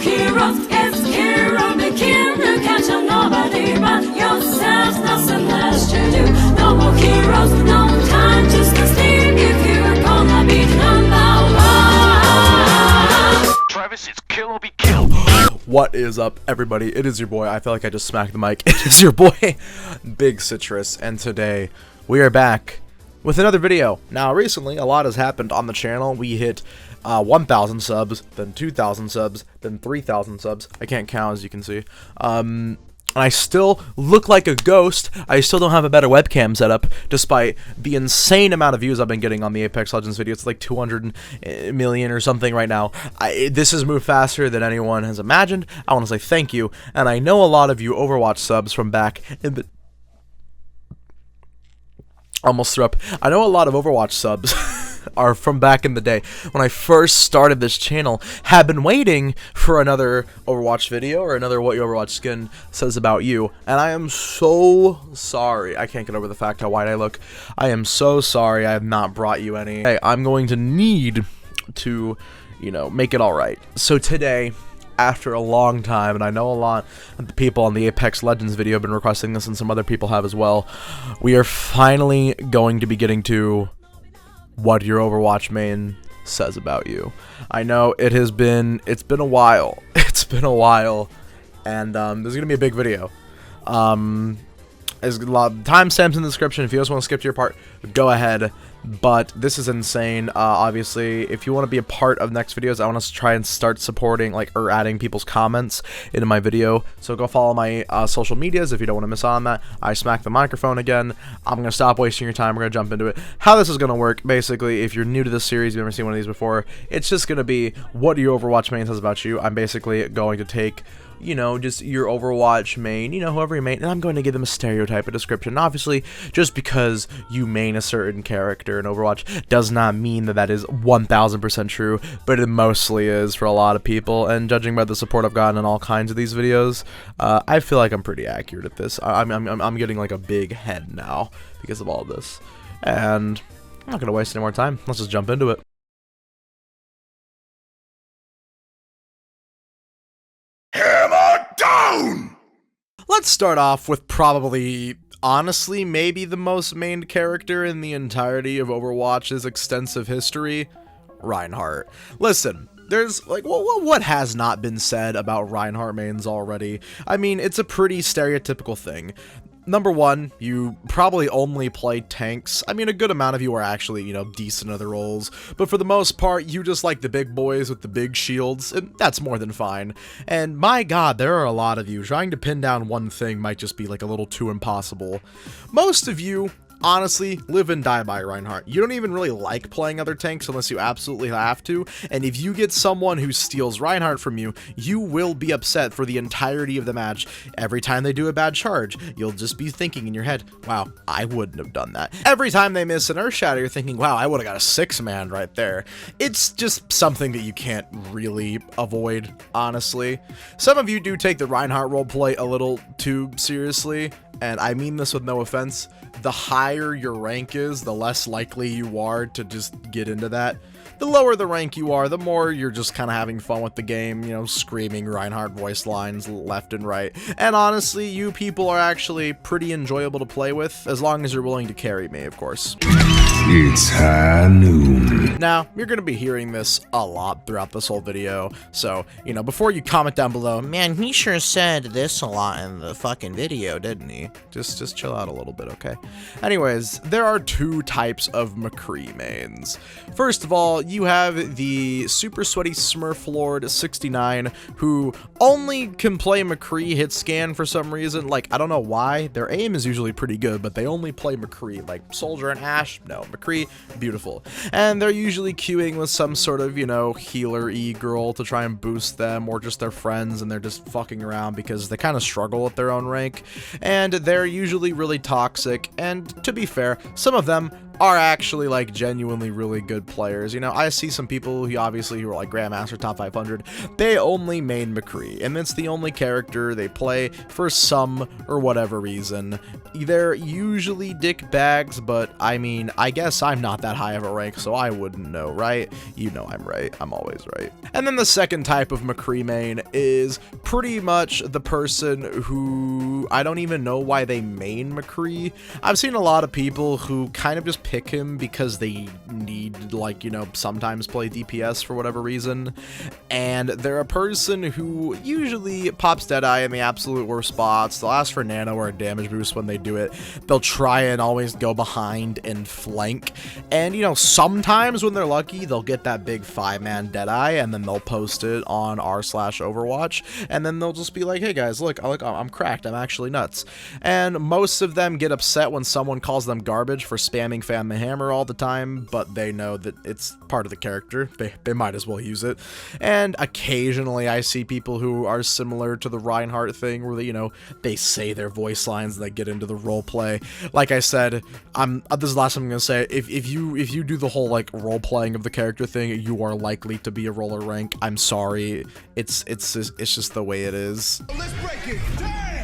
heroes, it's hero begin to catch on nobody but yourselves, nothing less to do. No more heroes, no time to stay still if you're gonna be number one. Travis, it's kill or be killed. What is up, everybody? It is your boy. I feel like I just smacked the mic. It is your boy, Big Citrus, and today we are back with another video. Now, recently, a lot has happened on the channel. We hit 1,000 subs, then 2,000 subs, then 3,000 subs. I can't count, as you can see. And I still look like a ghost. I still don't have a better webcam setup, despite the insane amount of views I've been getting on the Apex Legends video. It's like 200 million or something right now. This has moved faster than anyone has imagined. I want to say thank you. And I know a lot of you Overwatch subs from back in the... Almost threw up. I know a lot of Overwatch subs are from back in the day when I first started this channel, have been waiting for another Overwatch video or another What Your Overwatch Skin Says About You, and I am so sorry. I can't get over the fact how white I look. I am so sorry I have not brought you any. Hey, I'm going to need to, you know, make it alright. So today, after a long time, and I know a lot of the people on the Apex Legends video have been requesting this, and some other people have as well, we are finally going to be getting to what your Overwatch main says about you. I know it's been a while. It's been a while, and there's gonna be a big video. There's a lot of timestamps in the description. If you guys want to skip to your part, go ahead. But this is insane. Obviously, if you want to be a part of next videos, I want to try and start supporting, or adding people's comments into my video. So go follow my social medias if you don't want to miss out on that. I smacked the microphone again. I'm going to stop wasting your time. We're going to jump into it. How this is going to work, basically, if you're new to this series, you've never seen one of these before, it's just going to be what your Overwatch main says about you. I'm basically going to take, you know, just your Overwatch main, you know, whoever you main, and I'm going to give them a stereotype, a description. Obviously, just because you main a certain character in Overwatch does not mean that that is 1000% true, but it mostly is for a lot of people, and judging by the support I've gotten in all kinds of these videos, I feel like I'm pretty accurate at this. I'm getting like a big head now because of all of this, and I'm not going to waste any more time. Let's just jump into it. Hammer down! Let's start off with probably, honestly, maybe the most mained character in the entirety of Overwatch's extensive history, Reinhardt. Listen, there's, like, what has not been said about Reinhardt mains already? I mean, it's a pretty stereotypical thing. Number one, you probably only play tanks. I mean, a good amount of you are actually, you know, decent at other roles, but for the most part, you just like the big boys with the big shields, and that's more than fine. And my god, there are a lot of you. Trying to pin down one thing might just be, like, a little too impossible. Most of you honestly live and die by Reinhardt. You don't even really like playing other tanks unless you absolutely have to, and if you get someone who steals Reinhardt from you, you will be upset for the entirety of the match. Every time they do a bad charge, you'll just be thinking in your head, wow, I wouldn't have done that. Every time they miss an Earth Shatter, you're thinking, wow, I would have got a 6-man right there. It's just something that you can't really avoid, honestly. Some of you do take the Reinhardt roleplay a little too seriously, and I mean this with no offense. The higher your rank is, the less likely you are to just get into that. The lower the rank you are, the more you're just kind of having fun with the game, you know, screaming Reinhardt voice lines left and right. And honestly, you people are actually pretty enjoyable to play with, as long as you're willing to carry me, of course. It's high noon. Now, you're going to be hearing this a lot throughout this whole video, so, you know, before you comment down below, man, he sure said this a lot in the fucking video, didn't he? Just chill out a little bit, okay? Anyways, there are two types of McRee mains. First of all, you have the super sweaty Smurf Lord 69, who only can play McRee hit scan for some reason. Like, I don't know why. Their aim is usually pretty good, but they only play McRee. Like, Soldier and Ashe, no. McRee, beautiful. And they're usually queuing with some sort of, you know, healer-y girl to try and boost them, or just their friends, and they're just fucking around because they kind of struggle with their own rank. And they're usually really toxic, and to be fair, some of them are actually like genuinely really good players. You know, I see some people who obviously who are like Grandmaster top 500, they only main McRee, and it's the only character they play for some or whatever reason. They're usually dick bags, but I mean, I guess I'm not that high of a rank, so I wouldn't know, right? You know I'm right. I'm always right. And then the second type of McRee main is pretty much the person who I don't even know why they main McRee. I've seen a lot of people who kind of just pick him because they need, like, you know, sometimes play DPS for whatever reason, and they're a person who usually pops Deadeye in the absolute worst spots. They'll ask for nano or a damage boost when they do it. They'll try and always go behind and flank, and you know, sometimes when they're lucky, they'll get that big 5-man Deadeye, and then they'll post it on r/Overwatch, and then they'll just be like, hey guys, look, I'm cracked, I'm actually nuts. And most of them get upset when someone calls them garbage for spamming Fan the Hammer all the time, but they know that it's part of the character. They might as well use it. And occasionally I see people who are similar to the Reinhardt thing, where they, you know, they say their voice lines and they get into the role play. Like I said, this is the last time I'm gonna say, if you do the whole like role playing of the character thing, you are likely to be a roller rank. I'm sorry, it's just the way it is. Let's break it. Damn!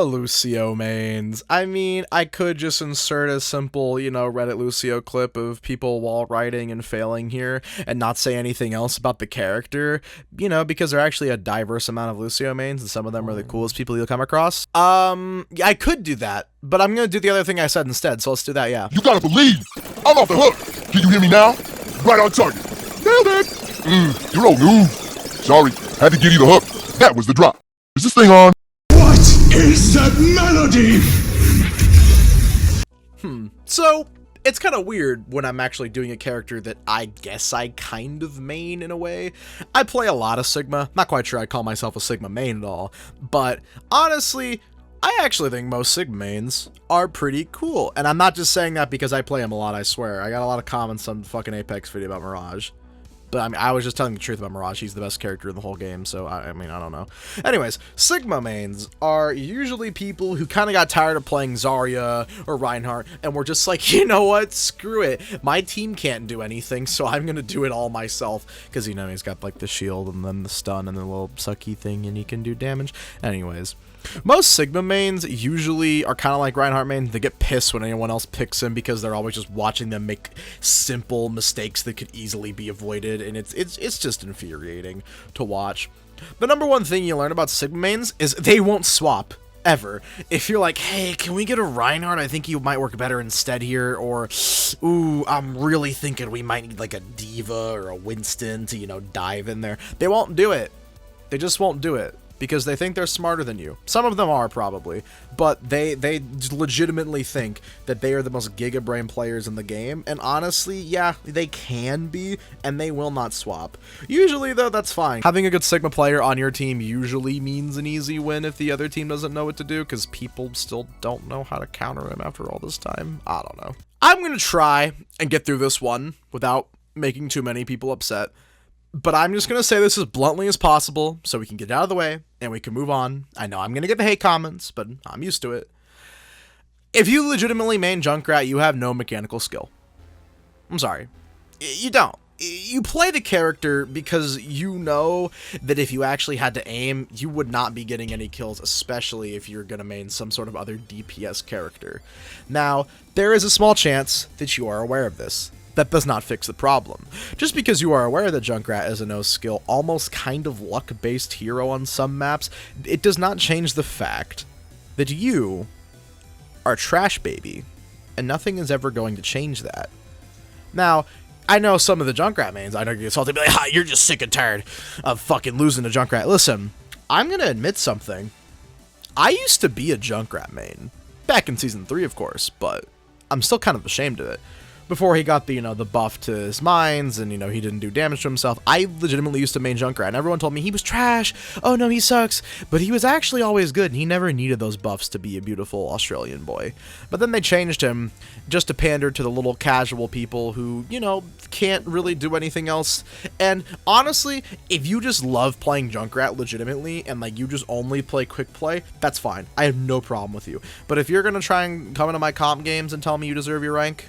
Lucio mains. I mean, I could just insert a simple, you know, Reddit Lucio clip of people wall riding and failing here and not say anything else about the character, you know, because there are actually a diverse amount of Lucio mains and some of them are the coolest people you'll come across. Yeah, I could do that, but I'm gonna do the other thing I said instead, so let's do that, yeah. You gotta believe! I'm off the hook! Can you hear me now? Right on target. Nailed it! You're old news. Sorry, had to give you the hook. That was the drop. Is this thing on? What is that melody? So, it's kind of weird when I'm actually doing a character that I guess I kind of main in a way. I play a lot of Sigma, not quite sure I'd call myself a Sigma main at all, but honestly, I actually think most Sigma mains are pretty cool, and I'm not just saying that because I play them a lot, I swear. I got a lot of comments on the fucking Apex video about Mirage. But I mean, I was just telling the truth about Mirage. He's the best character in the whole game, so I mean, I don't know. Anyways, Sigma mains are usually people who kind of got tired of playing Zarya or Reinhardt, and were just like, you know what, screw it. My team can't do anything, so I'm gonna do it all myself. Because, you know, he's got like the shield and then the stun and the little sucky thing, and he can do damage. Anyways, most Sigma mains usually are kind of like Reinhardt mains. They get pissed when anyone else picks him because they're always just watching them make simple mistakes that could easily be avoided, and it's just infuriating to watch. The number one thing you learn about Sigma mains is they won't swap. Ever. If you're like, hey, can we get a Reinhardt? I think he might work better instead here, or, ooh, I'm really thinking we might need like a D.va or a Winston to, you know, dive in there. They won't do it. They just won't do it. Because they think they're smarter than you. Some of them are, probably, but they legitimately think that they are the most giga-brain players in the game, and honestly, yeah, they can be, and they will not swap. Usually, though, that's fine. Having a good Sigma player on your team usually means an easy win if the other team doesn't know what to do, because people still don't know how to counter him after all this time. I don't know. I'm gonna try and get through this one without making too many people upset. But I'm just going to say this as bluntly as possible so we can get it out of the way and we can move on. I know I'm going to get the hate comments, but I'm used to it. If you legitimately main Junkrat, you have no mechanical skill. I'm sorry. You don't. You play the character because you know that if you actually had to aim, you would not be getting any kills, especially if you're going to main some sort of other DPS character. Now, there is a small chance that you are aware of this. That does not fix the problem. Just because you are aware that Junkrat is a no-skill, almost kind of luck-based hero on some maps, it does not change the fact that you are trash baby, and nothing is ever going to change that. Now, I know some of the Junkrat mains, I know you're salty, be like, ha, you're just sick and tired of fucking losing to Junkrat. Listen, I'm gonna admit something. I used to be a Junkrat main. Back in Season 3, of course, but I'm still kind of ashamed of it. before he got the, you know, the buff to his mines and, you know, he didn't do damage to himself. I legitimately used to main Junkrat, and everyone told me he was trash. Oh no, he sucks. But he was actually always good, and he never needed those buffs to be a beautiful Australian boy. But then they changed him just to pander to the little casual people who, you know, can't really do anything else. And honestly, if you just love playing Junkrat legitimately and like you just only play quick play, that's fine. I have no problem with you. But if you're gonna try and come into my comp games and tell me you deserve your rank,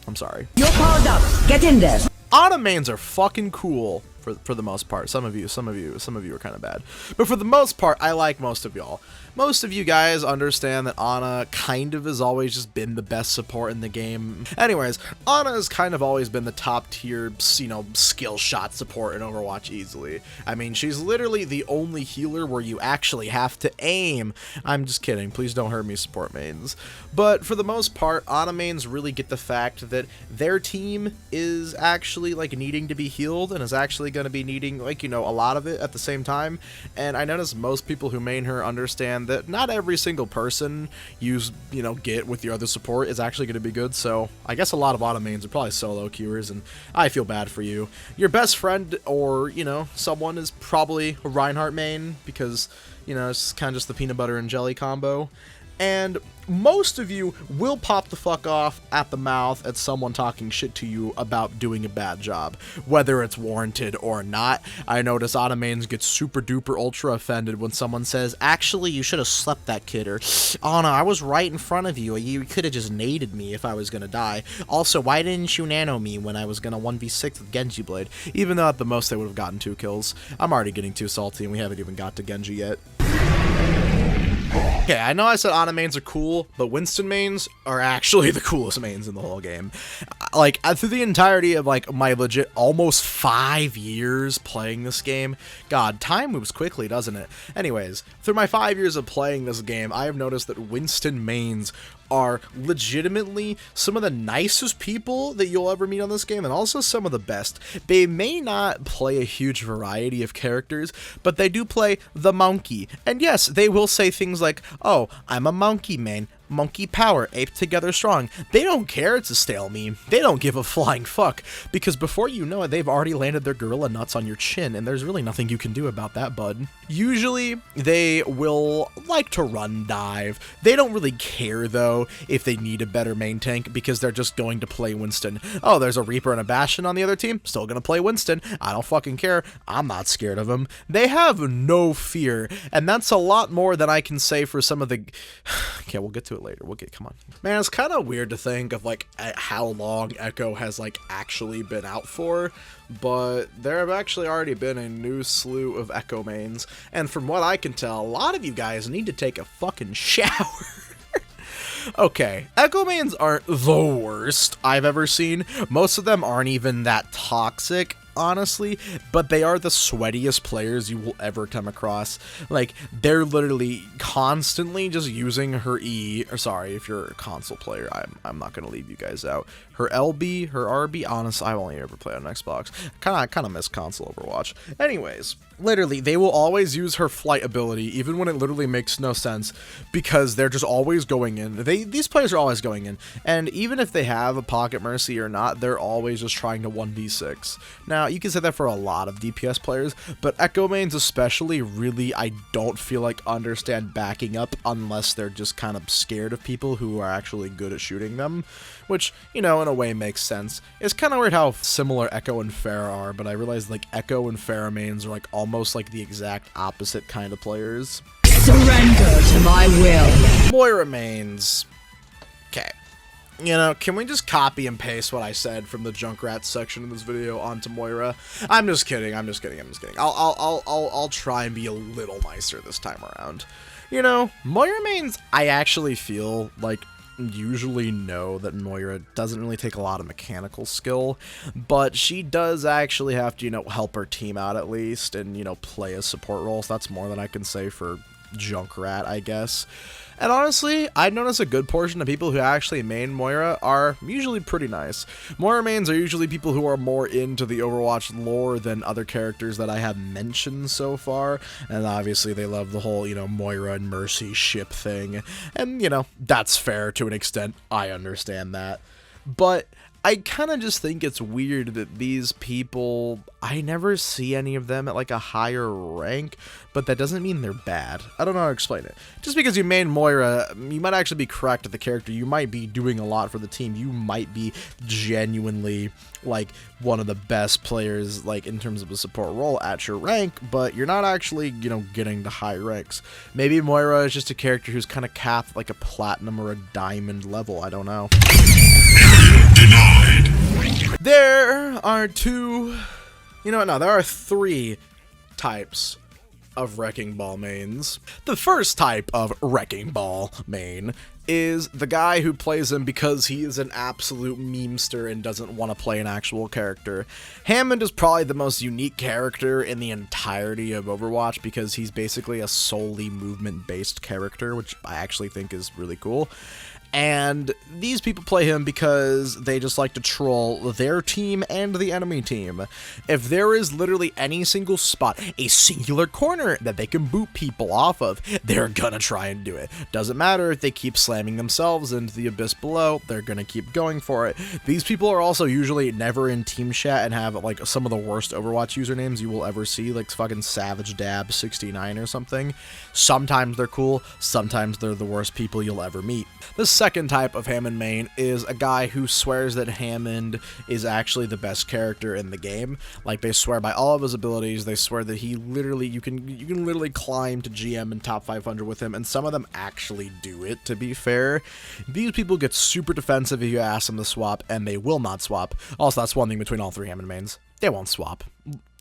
I'm sorry. You're powered up. Get in there. Ana mains are fucking cool for the most part. Some of you are kind of bad. But for the most part, I like most of y'all. Most of you guys understand that Ana kind of has always just been the best support in the game. Anyways, Ana has kind of always been the top tier, you know, skill shot support in Overwatch easily. I mean, she's literally the only healer where you actually have to aim. I'm just kidding. Please don't hurt me, support mains. But for the most part, Ana mains really get the fact that their team is actually like needing to be healed and is actually going to be needing, like, you know, a lot of it at the same time. And I notice most people who main her understand that not every single person you know, get with your other support is actually going to be good. So I guess a lot of Ana mains are probably solo queuers, and I feel bad for you. Your best friend or, you know, someone is probably a Reinhardt main because, you know, it's kind of just the peanut butter and jelly combo. And most of you will pop the fuck off at the mouth at someone talking shit to you about doing a bad job, whether it's warranted or not. I notice Ana mains get super duper ultra offended when someone says, actually, you should have slept that kid, or Ana, I was right in front of you. You could have just naded me if I was gonna die. Also, why didn't you nano me when I was gonna 1v6 with Genji Blade? Even though at the most they would have gotten 2 kills. I'm already getting too salty and we haven't even got to Genji yet. Okay, I know I said Ana mains are cool, but Winston mains are actually the coolest mains in the whole game. Like, through the entirety of, like, my legit almost 5 years playing this game, God, time moves quickly, doesn't it? Anyways, through my 5 years of playing this game, I have noticed that Winston mains are legitimately some of the nicest people that you'll ever meet on this game, and also some of the best. They may not play a huge variety of characters, but they do play the monkey. And yes, they will say things like, oh, I'm a monkey main. Monkey power, ape together strong. They don't care it's a stale meme. They don't give a flying fuck, because before you know it, they've already landed their gorilla nuts on your chin, and there's really nothing you can do about that, bud. Usually, they will like to run dive. They don't really care, though, if they need a better main tank, because they're just going to play Winston. Oh, there's a Reaper and a Bastion on the other team? Still gonna play Winston. I don't fucking care. I'm not scared of them. They have no fear, and that's a lot more than I can say for some of the... Okay, we'll get to it later. Come on. Man, it's kind of weird to think of, like, how long Echo has, like, actually been out for, but there have actually already been a new slew of Echo mains, and from what I can tell, a lot of you guys need to take a fucking shower. Okay, Echo mains aren't the worst I've ever seen. Most of them aren't even that toxic, honestly, but they are the sweatiest players you will ever come across. Like, they're literally constantly just using her E, or sorry, if you're a console player, I'm not gonna leave you guys out. Her LB, her RB, honestly, I've only ever played on Xbox. Kind of miss console Overwatch. Anyways, literally, they will always use her flight ability, even when it literally makes no sense, because they're just always going in. These players are always going in, and even if they have a pocket mercy or not, they're always just trying to 1v6. Now, you can say that for a lot of DPS players, but Echo mains especially really, I don't feel like understand backing up unless they're just kind of scared of people who are actually good at shooting them, which, you know, in a way makes sense. It's kind of weird how similar Echo and Pharah are, but I realize, like, Echo and Pharah mains are, like, almost like the exact opposite kind of players. Surrender to my will. Moira mains. Okay. You know, can we just copy and paste what I said from the Junkrat section of this video onto Moira? I'm just kidding. I'll try and be a little nicer this time around. You know, Moira mains, I actually feel like usually know that Moira doesn't really take a lot of mechanical skill, but she does actually have to, you know, help her team out at least and, you know, play a support role. So that's more than I can say for Junkrat, I guess. And honestly, I've noticed a good portion of people who actually main Moira are usually pretty nice. Moira mains are usually people who are more into the Overwatch lore than other characters that I have mentioned so far. And obviously they love the whole, you know, Moira and Mercy ship thing. And, you know, that's fair to an extent. I understand that. But I kind of just think it's weird that these people, I never see any of them at like a higher rank, but that doesn't mean they're bad. I don't know how to explain it. Just because you main Moira, you might actually be correct with the character. You might be doing a lot for the team. You might be genuinely like one of the best players like in terms of a support role at your rank, but you're not actually, you know, getting the high ranks. Maybe Moira is just a character who's kind of capped like a platinum or a diamond level. I don't know. There are there are three types of Wrecking Ball mains. The first type of Wrecking Ball main is the guy who plays him because he is an absolute memester and doesn't want to play an actual character. Hammond is probably the most unique character in the entirety of Overwatch because he's basically a solely movement-based character, which I actually think is really cool. And these people play him because they just like to troll their team and the enemy team. If there is literally any single spot, a singular corner that they can boot people off of, they're gonna try and do it. Doesn't matter if they keep slamming themselves into the abyss below, they're gonna keep going for it. These people are also usually never in team chat and have like some of the worst Overwatch usernames you will ever see, like fucking Savage Dab 69 or something. Sometimes they're cool, sometimes they're the worst people you'll ever meet. The second type of Hammond main is a guy who swears that Hammond is actually the best character in the game. Like, they swear by all of his abilities. They swear that he literally, you can literally climb to GM and top 500 with him, and some of them actually do it, to be fair. These people get super defensive if you ask them to swap, and they will not swap. Also, that's one thing between all three Hammond mains. They won't swap.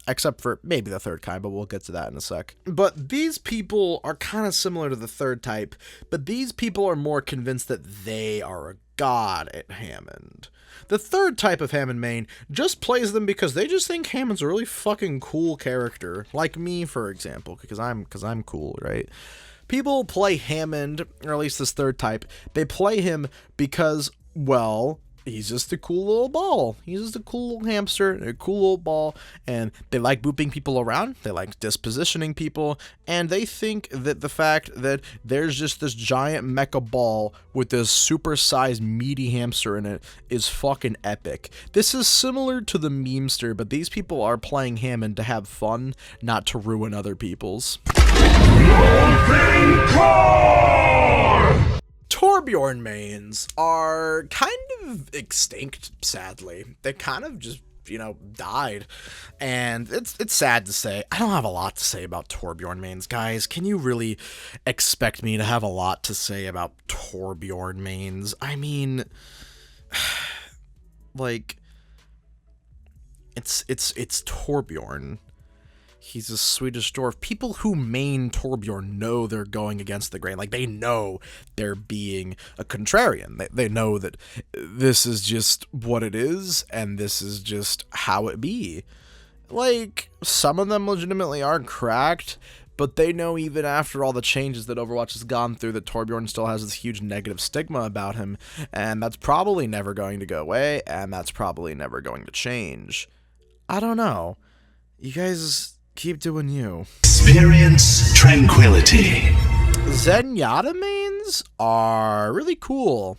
Except for maybe the third kind, but we'll get to that in a sec. But these people are kind of similar to the third type, but these people are more convinced that they are a god at Hammond. The third type of Hammond main just plays them because they just think Hammond's a really fucking cool character. Like me, for example, because I'm cool, right? People play Hammond, or at least this third type, they play him because, well, he's just a cool little ball. He's just a cool little hamster, a cool little ball, and they like booping people around, they like dispositioning people, and they think that the fact that there's just this giant mecha ball with this super-sized meaty hamster in it is fucking epic. This is similar to the memester, but these people are playing Hammond to have fun, not to ruin other people's. Torbjorn mains are kind of extinct, sadly. They kind of just, you know, died. And it's sad to say. I don't have a lot to say about Torbjorn mains, guys. Can you really expect me to have a lot to say about Torbjorn mains? I mean, like, it's Torbjorn. He's a Swedish dwarf. People who main Torbjorn know they're going against the grain. Like, they know they're being a contrarian. They know that this is just what it is, and this is just how it be. Like, some of them legitimately are cracked, but they know even after all the changes that Overwatch has gone through that Torbjorn still has this huge negative stigma about him, and that's probably never going to go away, and that's probably never going to change. I don't know. You guys keep doing you. Experience tranquility. Zenyatta mains are really cool.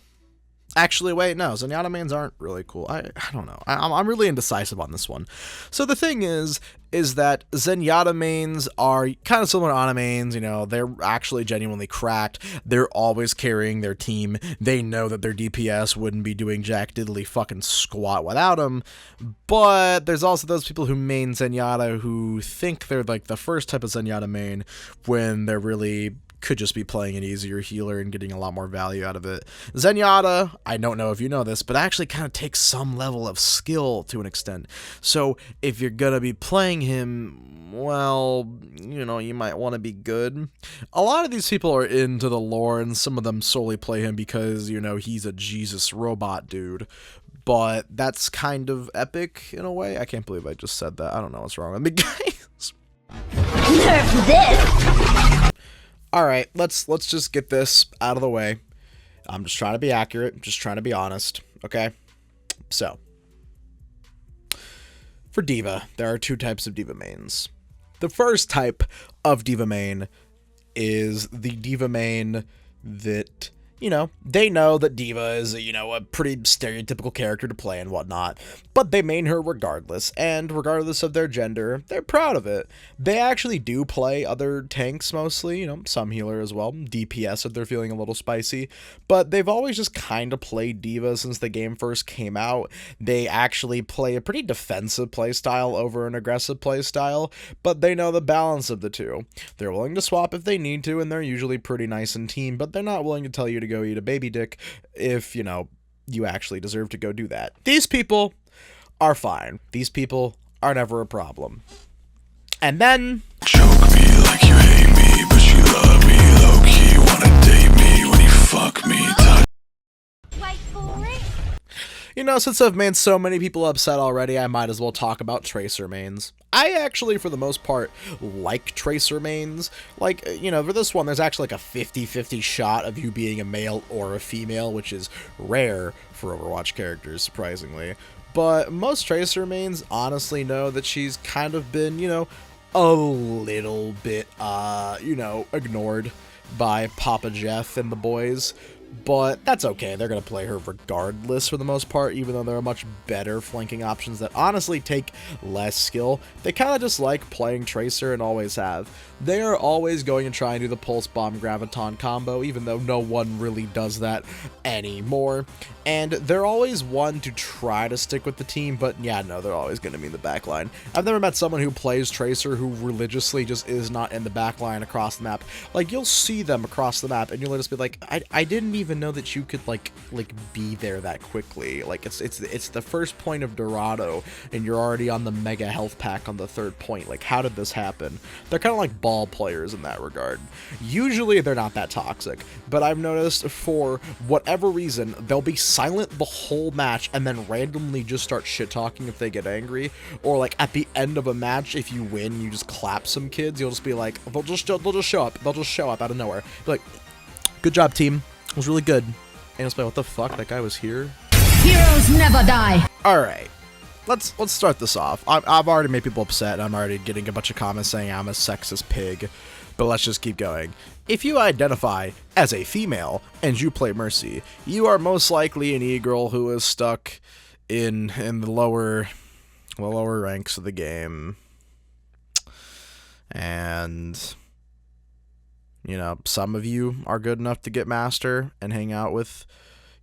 Actually, wait, no, Zenyatta mains aren't really cool. I don't know. I'm really indecisive on this one. So the thing is that Zenyatta mains are kind of similar to Ana mains. You know, they're actually genuinely cracked. They're always carrying their team. They know that their DPS wouldn't be doing jack diddly fucking squat without them. But there's also those people who main Zenyatta who think they're like the first type of Zenyatta main when they're really could just be playing an easier healer and getting a lot more value out of it. Zenyatta, I don't know if you know this, but actually kind of takes some level of skill to an extent. So if you're gonna be playing him, well, you know, you might want to be good. A lot of these people are into the lore, and some of them solely play him because, you know, he's a Jesus robot dude. But that's kind of epic in a way. I can't believe I just said that. I don't know what's wrong with me, guys. Nerf this! Alright, let's just get this out of the way. I'm just trying to be accurate, just trying to be honest, okay? So, for D.va, there are two types of D.va mains. The first type of D.va main is the D.va main that, you know, they know that D.va is, you know, a pretty stereotypical character to play and whatnot, but they main her regardless, and regardless of their gender, they're proud of it. They actually do play other tanks mostly, you know, some healer as well, DPS if they're feeling a little spicy, but they've always just kind of played D.va since the game first came out. They actually play a pretty defensive playstyle over an aggressive playstyle, but they know the balance of the two. They're willing to swap if they need to, and they're usually pretty nice in team, but they're not willing to tell you to go eat a baby dick if, you know, you actually deserve to go do that. These people are fine. These people are never a problem. And then... Choke me like you hate me, but you love me low-key. Wanna date me when you fuck me. Wait for it. You know, since I've made so many people upset already, I might as well talk about Tracer mains. I actually, for the most part, like Tracer mains. Like, you know, for this one, there's actually like a 50-50 shot of you being a male or a female, which is rare for Overwatch characters, surprisingly. But most Tracer mains honestly know that she's kind of been, you know, a little bit, you know, ignored by Papa Jeff and the boys. But that's okay, they're going to play her regardless for the most part, even though there are much better flanking options that honestly take less skill. They kind of just like playing Tracer and always have. They are always going to try and do the Pulse Bomb Graviton combo, even though no one really does that anymore. And they're always one to try to stick with the team, but yeah, no, they're always going to be in the backline. I've never met someone who plays Tracer who religiously just is not in the backline across the map. Like, you'll see them across the map, and you'll just be like, I didn't even know that you could like be there that quickly. Like, it's the first point of Dorado, and you're already on the mega health pack on the third point. Like, how did this happen? They're kind of like ball players in that regard. Usually they're not that toxic, but I've noticed for whatever reason, they'll be silent the whole match and then randomly just start shit talking if they get angry, or like at the end of a match, if you win, you just clap some kids. You'll just be like, they'll just show up out of nowhere, be like, good job team, it was really good. And it's like, what the fuck, that guy was here? Heroes never die. All right, let's start this off. I've already made people upset, and I'm already getting a bunch of comments saying I'm a sexist pig, but let's just keep going. If you identify as a female and you play Mercy, you are most likely an e-girl who is stuck in the lower ranks of the game. And, you know, some of you are good enough to get Master and hang out with,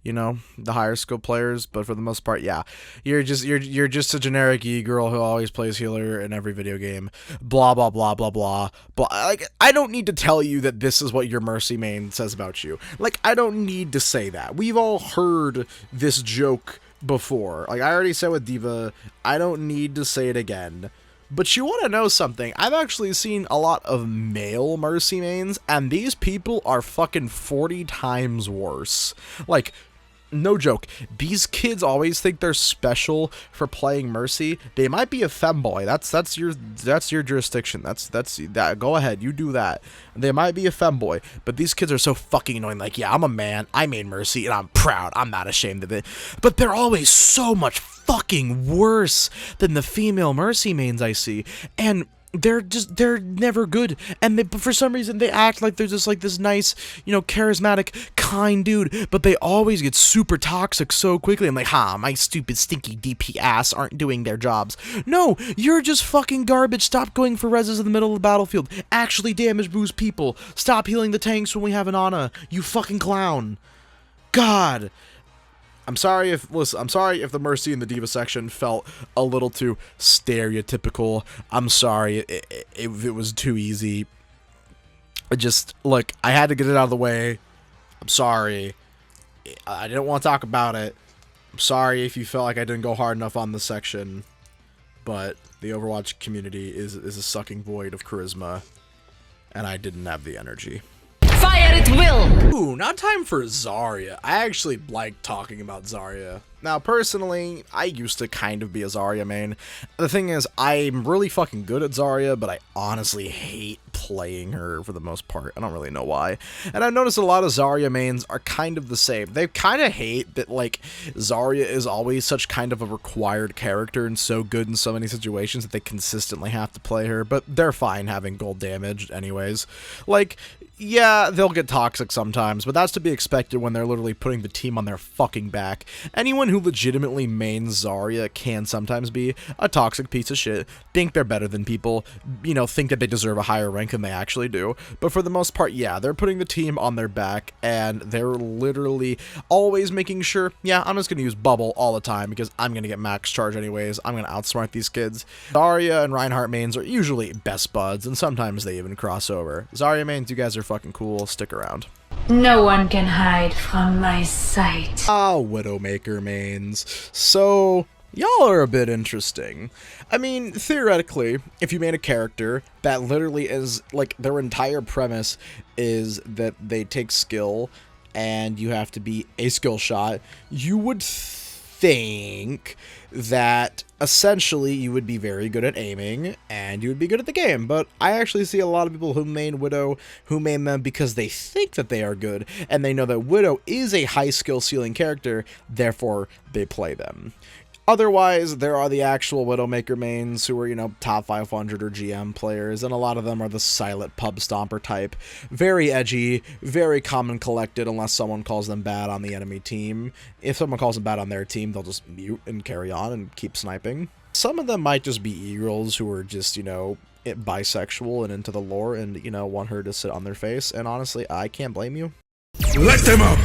you know, the higher skill players, but for the most part, yeah, you're just a generic e-girl who always plays healer in every video game, blah blah blah blah blah. But like, I don't need to tell you that this is what your Mercy main says about you. Like, I don't need to say that. We've all heard this joke before. Like, I already said with D.va, I don't need to say it again. But you want to know something? I've actually seen a lot of male Mercy mains, and these people are fucking 40 times worse. Like, no joke, these kids always think they're special for playing Mercy. They might be a femboy. That's your jurisdiction. That's that. Go ahead, you do that. They might be a femboy, but these kids are so fucking annoying. Like, yeah, I'm a man. I made Mercy, and I'm proud. I'm not ashamed of it. But they're always so much fucking worse than the female Mercy mains I see, and they're never good, and but for some reason they act like they're just like this nice, you know, charismatic, kind dude, but they always get super toxic so quickly. I'm like, my stupid stinky DP ass aren't doing their jobs. No, you're just fucking garbage. Stop going for reses in the middle of the battlefield. Actually damage boost people. Stop healing the tanks when we have an Ana, you fucking clown. God, I'm sorry if the Mercy in the D.va section felt a little too stereotypical. I'm sorry if it was too easy. Look, I had to get it out of the way. I'm sorry. I didn't want to talk about it. I'm sorry if you felt like I didn't go hard enough on this section. But the Overwatch community is a sucking void of charisma, and I didn't have the energy. Fire at will. Ooh, now time for Zarya. I actually like talking about Zarya. Now, personally, I used to kind of be a Zarya main. The thing is, I'm really fucking good at Zarya, but I honestly hate playing her for the most part. I don't really know why. And I've noticed a lot of Zarya mains are kind of the same. They kind of hate that, like, Zarya is always such kind of a required character and so good in so many situations that they consistently have to play her, but they're fine having gold damage anyways. Like, yeah, they'll get toxic sometimes, but that's to be expected when they're literally putting the team on their fucking back. Anyone who legitimately mains Zarya can sometimes be a toxic piece of shit, think they're better than people, you know, think that they deserve a higher rank than they actually do. But for the most part, yeah, they're putting the team on their back, and they're literally always making sure, yeah, I'm just going to use bubble all the time because I'm going to get max charge anyways. I'm going to outsmart these kids. Zarya and Reinhardt mains are usually best buds, and sometimes they even cross over. Zarya mains, you guys are fucking cool. Stick around. No one can hide from my sight. Widowmaker mains. So, y'all are a bit interesting. I mean, theoretically, if you made a character that literally is, like, their entire premise is that they take skill and you have to be a skill shot, you would think that essentially you would be very good at aiming and you would be good at the game. But I actually see a lot of people who main Widow who main them because they think that they are good and they know that Widow is a high skill ceiling character, therefore they play them. Otherwise, there are the actual Widowmaker mains who are, you know, top 500 or GM players, and a lot of them are the silent pub stomper type. Very edgy, very calm and collected unless someone calls them bad on the enemy team. If someone calls them bad on their team, they'll just mute and carry on and keep sniping. Some of them might just be e-girls who are just, you know, bisexual and into the lore and, you know, want her to sit on their face, and honestly, I can't blame you. Let them up!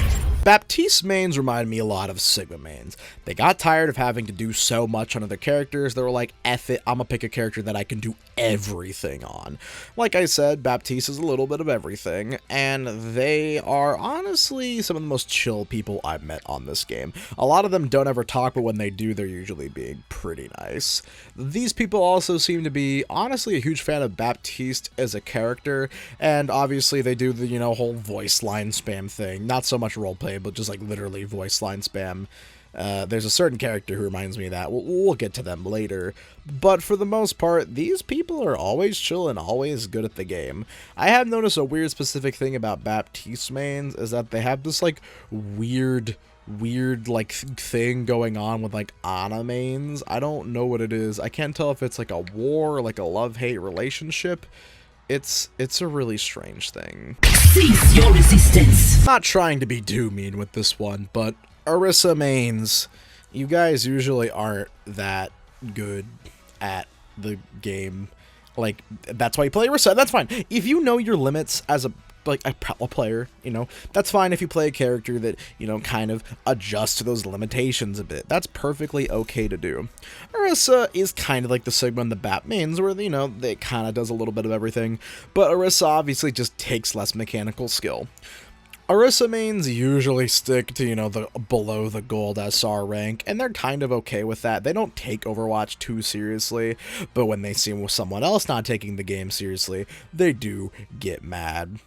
Baptiste mains remind me a lot of Sigma mains. They got tired of having to do so much on other characters. They were like, F it, I'm gonna pick a character that I can do everything on. Like I said, Baptiste is a little bit of everything, and they are honestly some of the most chill people I've met on this game. A lot of them don't ever talk, but when they do, they're usually being pretty nice. These people also seem to be, honestly, a huge fan of Baptiste as a character, and obviously they do the, you know, whole voice line spam thing. Not so much roleplay, but just like literally voice line spam. There's a certain character who reminds me of that. We'll get to them later. But for the most part, these people are always chill and always good at the game. I have noticed a weird specific thing about Baptiste mains is that they have this like weird like thing going on with like Ana mains. I don't know what it is. I can't tell if it's like a war or like a love-hate relationship. It's a really strange thing. Cease your resistance. Not trying to be too mean with this one, but Orisa mains, you guys usually aren't that good at the game. Like, that's why you play Orisa. That's fine. If you know your limits as a player, you know, that's fine if you play a character that, you know, kind of adjusts to those limitations a bit. That's perfectly okay to do. Orisa is kind of like the Sigma and the Bat mains, where, you know, they kind of does a little bit of everything, but Orisa obviously just takes less mechanical skill. Orisa mains usually stick to, you know, the below the gold SR rank, and they're kind of okay with that. They don't take Overwatch too seriously, but when they see someone else not taking the game seriously, they do get mad.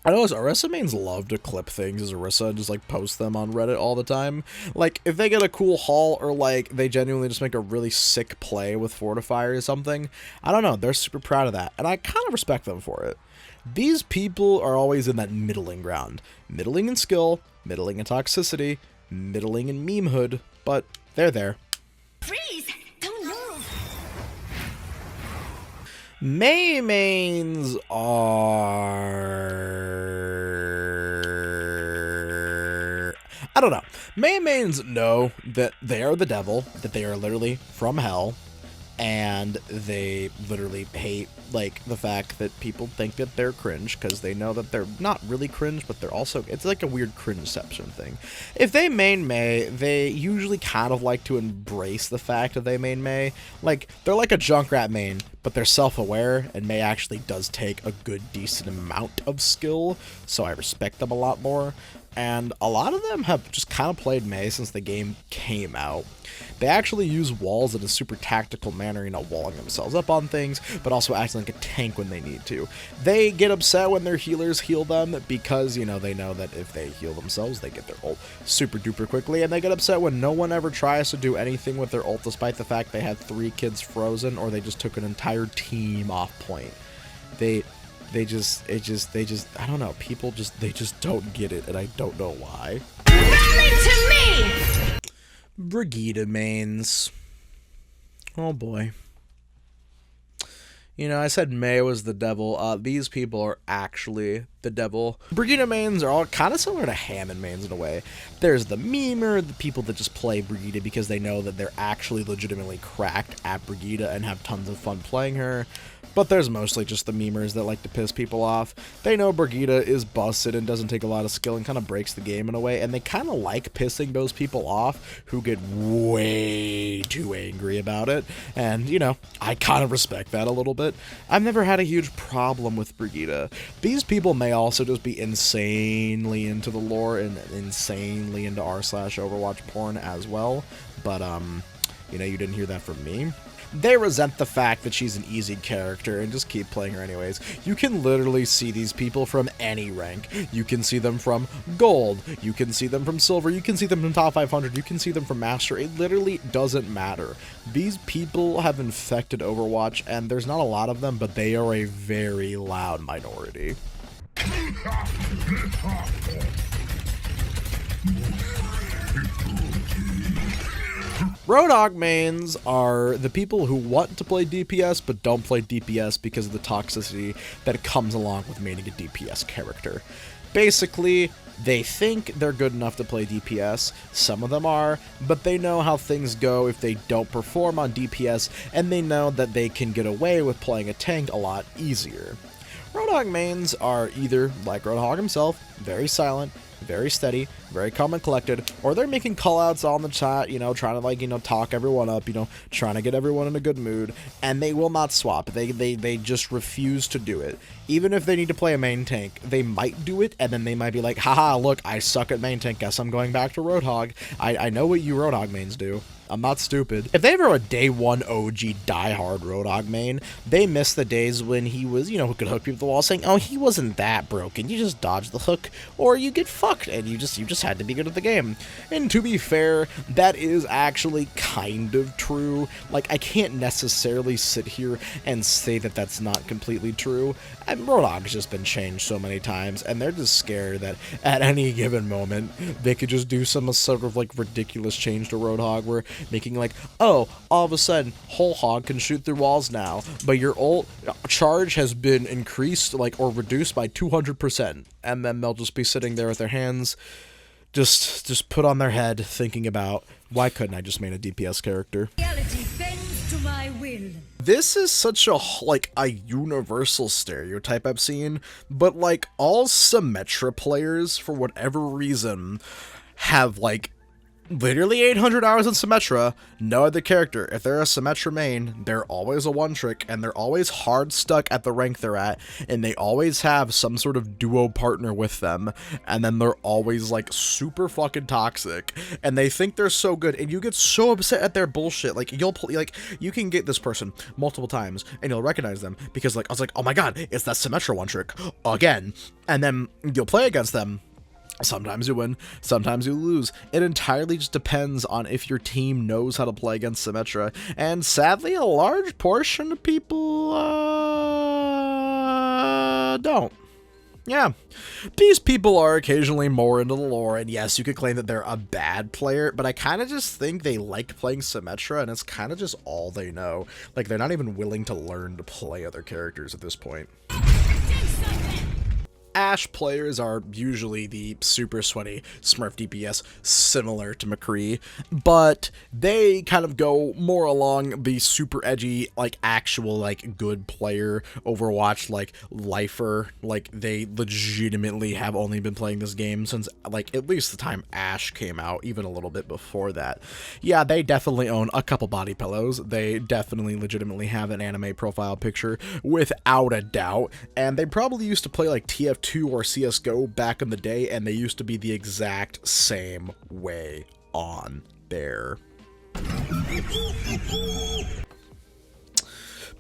I know Orisa mains love to clip things as Orisa and just like post them on Reddit all the time. Like, if they get a cool haul or like they genuinely just make a really sick play with Fortifier or something, I don't know, they're super proud of that, and I kind of respect them for it. These people are always in that middling ground. Middling in skill, middling in toxicity, middling in memehood, but they're there. Freeze! Don't move! Mei mains are... I don't know. Mei mains know that they are the devil, that they are literally from hell, and they literally hate, like, the fact that people think that they're cringe, because they know that they're not really cringe, but they're also, it's like a weird cringeception thing. If they main Mei, they usually kind of like to embrace the fact that they main Mei. Like, they're like a Junkrat main, but they're self-aware, and Mei actually does take a good, decent amount of skill, so I respect them a lot more. and a lot of them have just kind of played Mei since the game came out. They actually use walls in a super tactical manner, you know, walling themselves up on things, but also acting like a tank when they need to. They get upset when their healers heal them because, you know, they know that if they heal themselves, they get their ult super duper quickly, and they get upset when no one ever tries to do anything with their ult despite the fact they had 3 kids frozen or they just took an entire team off point. They just, I don't know, people they just don't get it, and I don't know why. Rally to me! Brigette mains. Oh boy. You know, I said Mei was the devil. These people are actually the devil. Brigette mains are all kind of similar to Hammond mains in a way. There's the memer, the people that just play Brigette because they know that they're actually legitimately cracked at Brigette and have tons of fun playing her. But there's mostly just the memers that like to piss people off. They know Brigette is busted and doesn't take a lot of skill and kind of breaks the game in a way, and they kind of like pissing those people off who get way too angry about it. And, you know, I kind of respect that a little bit. I've never had a huge problem with Brigette. These people may also just be insanely into the lore and insanely into r/Overwatch porn as well, but, you know, you didn't hear that from me. They resent the fact that she's an easy character and just keep playing her anyways. You can literally see these people from any rank. You can see them from gold, you can see them from silver, you can see them from top 500, you can see them from master. It literally doesn't matter. These people have infected Overwatch, and there's not a lot of them, but they are a very loud minority. Roadhog mains are the people who want to play DPS but don't play DPS because of the toxicity that comes along with maining a DPS character. Basically, they think they're good enough to play DPS, some of them are, but they know how things go if they don't perform on DPS, and they know that they can get away with playing a tank a lot easier. Roadhog mains are either, like Roadhog himself, very silent, very steady, very calm and collected, or they're making callouts on the chat, you know, trying to, like, you know, talk everyone up, you know, trying to get everyone in a good mood, and they will not swap. They just refuse to do it. Even if they need to play a main tank, they might do it, and then they might be like, haha, look, I suck at main tank, guess I'm going back to Roadhog. I know what you Roadhog mains do. I'm not stupid. If they ever a day 1 OG diehard Roadhog main, they miss the days when he was, you know, who could hook people to the wall saying, oh, he wasn't that broken, you just dodge the hook, or you get fucked, and you just had to be good at the game. And to be fair, that is actually kind of true. Like, I can't necessarily sit here and say that that's not completely true. And Roadhog's just been changed so many times, and they're just scared that at any given moment, they could just do some sort of, like, ridiculous change to Roadhog where making like, oh, all of a sudden, whole hog can shoot through walls now, but your ult charge has been increased, like, or reduced by 200%, and then they'll just be sitting there with their hands just put on their head, thinking about, why couldn't I just main a DPS character? Reality bends to my will. This is such a, like, a universal stereotype I've seen, but, like, all Symmetra players, for whatever reason, have, like, literally 800 hours in Symmetra, no other character. If they're a Symmetra main, they're always a one-trick, and they're always hard stuck at the rank they're at, and they always have some sort of duo partner with them, and then they're always, like, super fucking toxic, and they think they're so good, and you get so upset at their bullshit. Like, you can get this person multiple times, and you'll recognize them, because, like, I was like, oh my god, it's that Symmetra one-trick, again, and then you'll play against them. Sometimes you win, sometimes you lose. It entirely just depends on if your team knows how to play against Symmetra, and sadly, a large portion of people, don't. Yeah, these people are occasionally more into the lore, and yes, you could claim that they're a bad player, but I kind of just think they like playing Symmetra, and it's kind of just all they know. Like, they're not even willing to learn to play other characters at this point. Ashe players are usually the super sweaty Smurf DPS, similar to McRee, but they kind of go more along the super edgy, like, actual, like, good player Overwatch, like, lifer. Like, they legitimately have only been playing this game since, like, at least the time Ashe came out, even a little bit before that. Yeah, they definitely own a couple body pillows. They definitely legitimately have an anime profile picture, without a doubt, and they probably used to play, like, TF2 TF2 or CSGO back in the day, and they used to be the exact same way on there.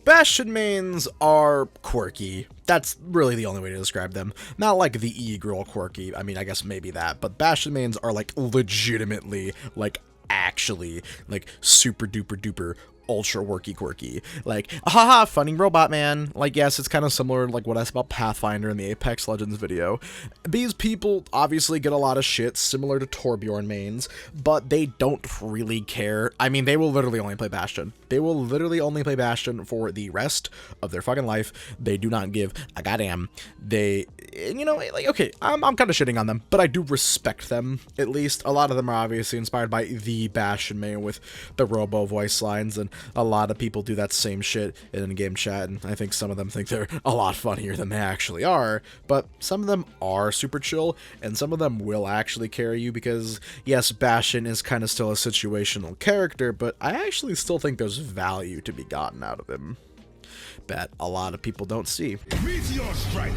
Bastion mains are quirky. That's really the only way to describe them. Not like the E-girl quirky. I mean, I guess maybe that. But Bastion mains are like legitimately, like actually, like super duper duper ultra worky quirky. Like, haha, funny robot man. Like, yes, it's kind of similar to like what I said about Pathfinder in the Apex Legends video. These people obviously get a lot of shit similar to Torbjorn mains, but they don't really care. I mean, they will literally only play Bastion. They will literally only play Bastion for the rest of their fucking life. They do not give a goddamn. They, you know, like, okay, I'm kind of shitting on them, but I do respect them, at least. A lot of them are obviously inspired by the Bastion main with the robo voice lines, and a lot of people do that same shit in in-game chat, and I think some of them think they're a lot funnier than they actually are, but some of them are super chill, and some of them will actually carry you because, yes, Bastion is kind of still a situational character, but I actually still think there's value to be gotten out of him that a lot of people don't see. Meteor strike!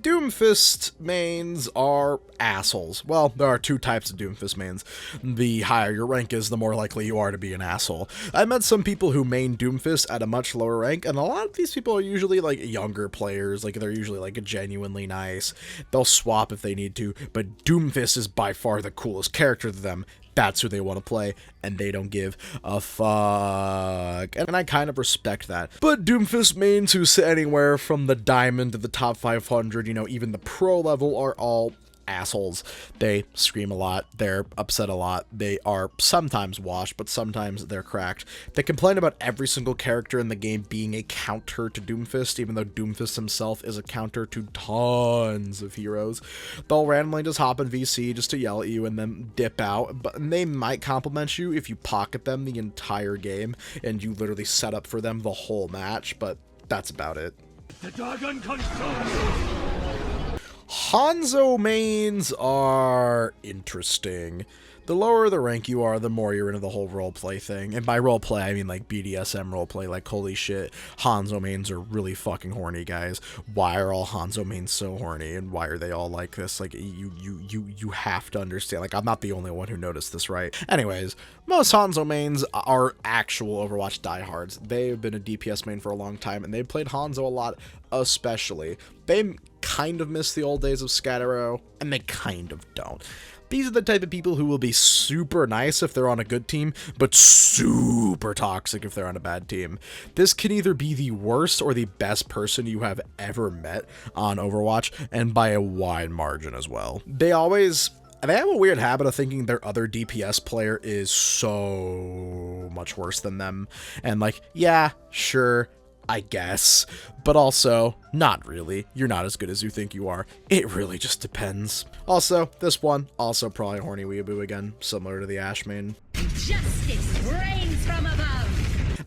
Doomfist mains are assholes. Well, there are two types of Doomfist mains. The higher your rank is, the more likely you are to be an asshole. I met some people who main Doomfist at a much lower rank, and a lot of these people are usually like younger players. Like, they're usually like genuinely nice. They'll swap if they need to, but Doomfist is by far the coolest character to them. That's who they want to play, and they don't give a fuck. And I kind of respect that. But Doomfist mains who sit anywhere from the diamond to the top 500, you know, even the pro level, are all assholes. They scream a lot, they're upset a lot, they are sometimes washed, but sometimes they're cracked. They complain about every single character in the game being a counter to Doomfist, even though Doomfist himself is a counter to tons of heroes. They'll randomly just hop in VC just to yell at you and then dip out, but they might compliment you if you pocket them the entire game and you literally set up for them the whole match, but that's about it. The dragon consumes! Hanzo mains are interesting. The lower the rank you are, the more you're into the whole roleplay thing. And by roleplay, I mean like BDSM roleplay. Like, holy shit, Hanzo mains are really fucking horny, guys. Why are all Hanzo mains so horny? And why are they all like this? Like, you have to understand. Like, I'm not the only one who noticed this, right? Anyways, most Hanzo mains are actual Overwatch diehards. They've been a DPS main for a long time, and they've played Hanzo a lot, especially. They kind of miss the old days of Scataro, and they kind of don't. These are the type of people who will be super nice if they're on a good team, but super toxic if they're on a bad team. This can either be the worst or the best person you have ever met on Overwatch, and by a wide margin as well. They have a weird habit of thinking their other DPS player is so much worse than them. And like, yeah, sure, I guess, but also, not really. You're not as good as you think you are. It really just depends. Also, this one, also probably horny weeaboo again, similar to the Ashe main. Justice reigns from above.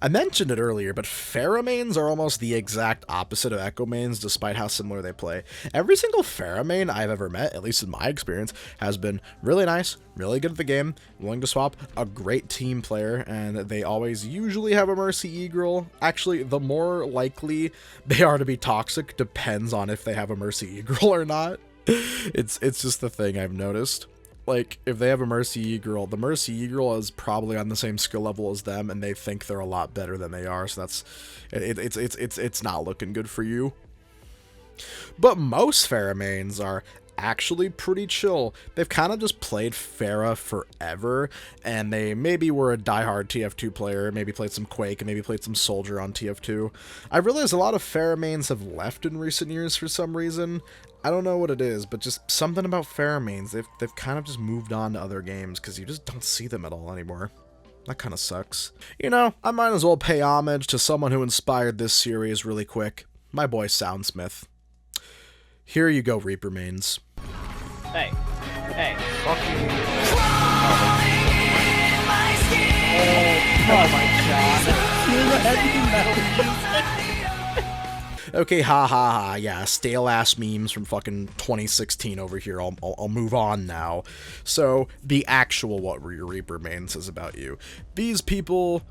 I mentioned it earlier, but Pharah mains are almost the exact opposite of Echo mains, despite how similar they play. Every single Pharah main I've ever met, at least in my experience, has been really nice, really good at the game, willing to swap, a great team player, and they always usually have a Mercy E-girl. Actually, the more likely they are to be toxic depends on if they have a Mercy E-girl or not. It's just the thing I've noticed. Like, if they have a Mercy E-girl, the Mercy E-girl is probably on the same skill level as them, and they think they're a lot better than they are, so that's, it's not looking good for you. But most Pharah mains are actually pretty chill. They've kind of just played Pharah forever, and they maybe were a diehard TF2 player, maybe played some Quake, and maybe played some Soldier on TF2. I realize a lot of Pharah mains have left in recent years for some reason. I don't know what it is, but just something about Pharah mains. They've kind of just moved on to other games, because you just don't see them at all anymore. That kind of sucks. You know, I might as well pay homage to someone who inspired this series really quick. My boy Soundsmith. Here you go, Reaper mains. Hey. Hey. Oh my god. Okay, ha ha ha, yeah, stale ass memes from fucking 2016 over here. I'll move on now. So, the actual What Were Your Reaper main says about you. These people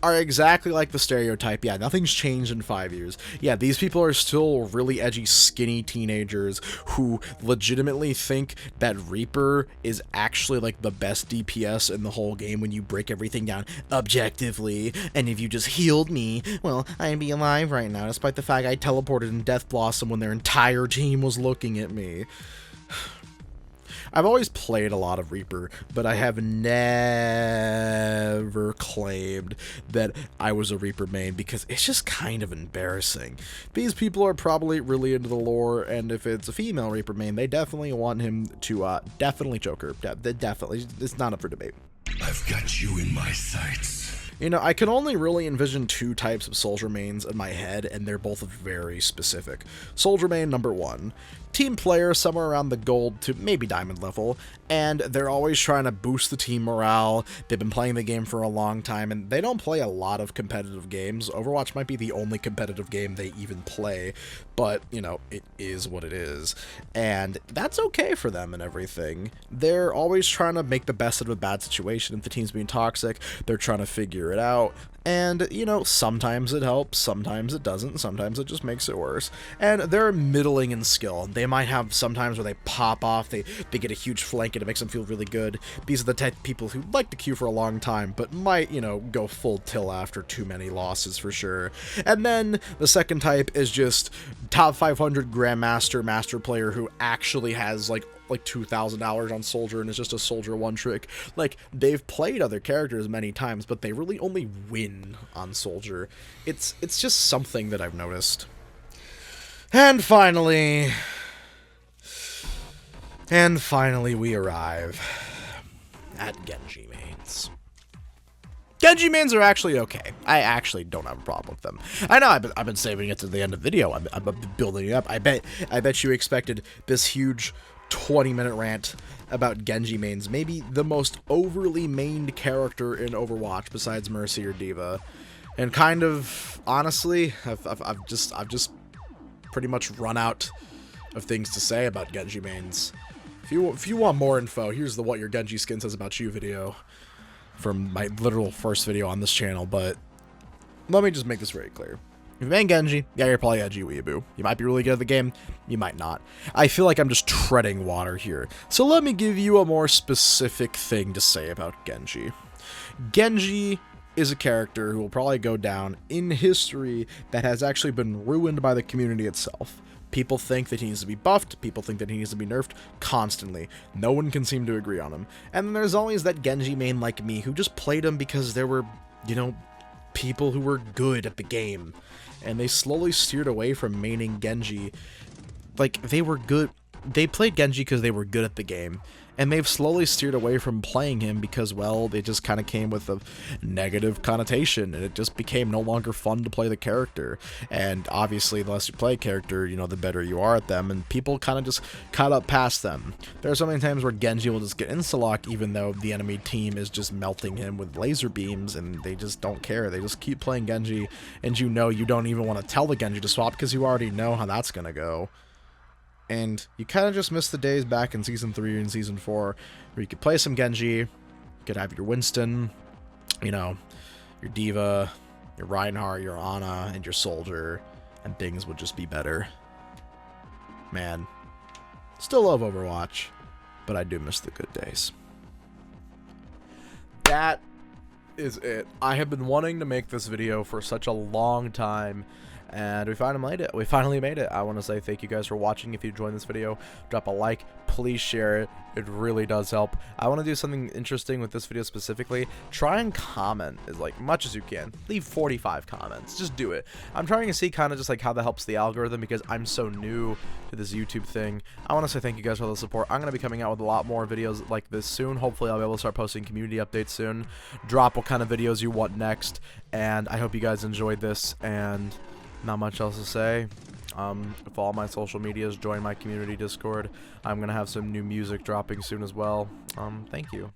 are exactly like the stereotype. Yeah, nothing's changed in 5 years. Yeah, these people are still really edgy, skinny teenagers who legitimately think that Reaper is actually like the best DPS in the whole game when you break everything down objectively. And if you just healed me, well, I'd be alive right now, despite the fact I teleported in Death Blossom when their entire team was looking at me. I've always played a lot of Reaper, but I have never claimed that I was a Reaper main because it's just kind of embarrassing. These people are probably really into the lore, and if it's a female Reaper main, they definitely want him to definitely choke her. Definitely. It's not up for debate. I've got you in my sights. You know, I can only really envision 2 types of soldier mains in my head, and they're both very specific. Soldier main number 1, team player somewhere around the gold to maybe diamond level, and they're always trying to boost the team morale. They've been playing the game for a long time, and they don't play a lot of competitive games. Overwatch might be the only competitive game they even play, but, you know, it is what it is. And that's okay for them and everything. They're always trying to make the best of a bad situation. If the team's being toxic, they're trying to figure it out. And, you know, sometimes it helps, sometimes it doesn't, sometimes it just makes it worse. And they're middling in skill. They might have sometimes where they pop off, they get a huge flank and it makes them feel really good. These are the type of people who like to queue for a long time, but might, you know, go full tilt after too many losses for sure. And then the second type is just top 500 Grandmaster Master player who actually has like 2,000 hours on Soldier and it's just a Soldier one trick. Like, they've played other characters many times, but they really only win on Soldier. It's just something that I've noticed. And finally we arrive at Genji mains. Genji mains are actually okay. I actually don't have a problem with them. I know I've been saving it to the end of the video. I've been building it up. I bet you expected this huge 20-minute rant about Genji mains, maybe the most overly mained character in Overwatch besides Mercy or D.va, and kind of honestly, I've just pretty much run out of things to say about Genji mains. If you want more info, here's the "What Your Genji Skin Says About You" video from my literal first video on this channel. But let me just make this very clear. If you main Genji, yeah, you're probably edgy weeaboo. You might be really good at the game, you might not. I feel like I'm just treading water here. So let me give you a more specific thing to say about Genji. Genji is a character who will probably go down in history that has actually been ruined by the community itself. People think that he needs to be buffed, people think that he needs to be nerfed constantly. No one can seem to agree on him. And then there's always that Genji main like me who just played him because there were, you know, people who were good at the game. And they slowly steered away from maining Genji. Like, they were good. They played Genji because they were good at the game. And they've slowly steered away from playing him because, well, it just kind of came with a negative connotation. And it just became no longer fun to play the character. And obviously, the less you play a character, you know, the better you are at them. And people kind of just caught up past them. There are so many times where Genji will just get insta-lock even though the enemy team is just melting him with laser beams. And they just don't care. They just keep playing Genji. And you know you don't even want to tell the Genji to swap because you already know how that's going to go. And you kind of just miss the days back in Season 3 and Season 4 where you could play some Genji, you could have your Winston, you know, your D.va, your Reinhardt, your Ana, and your Soldier, and things would just be better. Man, still love Overwatch, but I do miss the good days. That is it. I have been wanting to make this video for such a long time, and we finally made it. I want to say thank you guys for watching. If you enjoyed this video, drop a like, please share it. It really does help. I want to do something interesting with this video specifically. Try and comment as much as you can. Leave 45 comments. Just do it. I'm trying to see kind of just like how that helps the algorithm because I'm so new to this YouTube thing. I want to say thank you guys for all the support. I'm going to be coming out with a lot more videos like this soon. Hopefully I'll be able to start posting community updates soon. Drop what kind of videos you want next. And I hope you guys enjoyed this, and not much else to say. Follow my social medias, join my community Discord. I'm gonna have some new music dropping soon as well. Thank you.